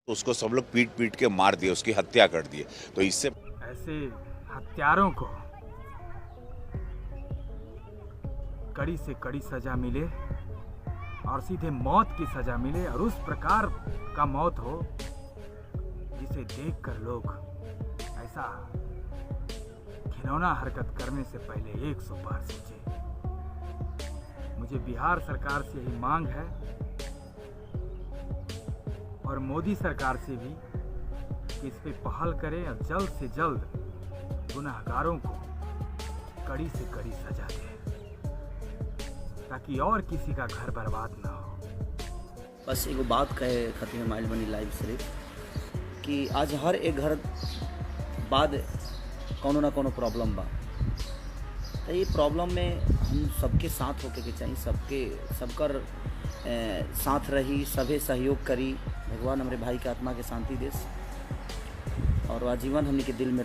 तो उसको सब लोग पीट पीट के मार दिए, उसकी हत्या कर दिए। तो इससे ऐसे हत्यारों को कड़ी से कड़ी सजा मिले और सीधे मौत की सजा मिले, और उस प्रकार का मौत हो जिसे देखकर लोग ऐसा घिनौना हरकत करने से पहले 100 बार सोचे। मुझे बिहार सरकार से यही मांग है और मोदी सरकार से भी कि इस पे पहल करें और जल्द से जल्द गुनहगारों को कड़ी से कड़ी सजा दें, ताकि और किसी का घर बर्बाद ना हो। बस एगो बात कहे खातिर माइल बनी लाइव सिर्फ कि आज हर एक घर बाद कोनो ना कोनो प्रॉब्लम बा। तो ये प्रॉब्लम में हम सबके साथ होके के चाहिए, सबकर साथ रही, सभे सहयोग करी। भगवान हमारे भाई के आत्मा के शांति देस और आजीवन हमने के दिल में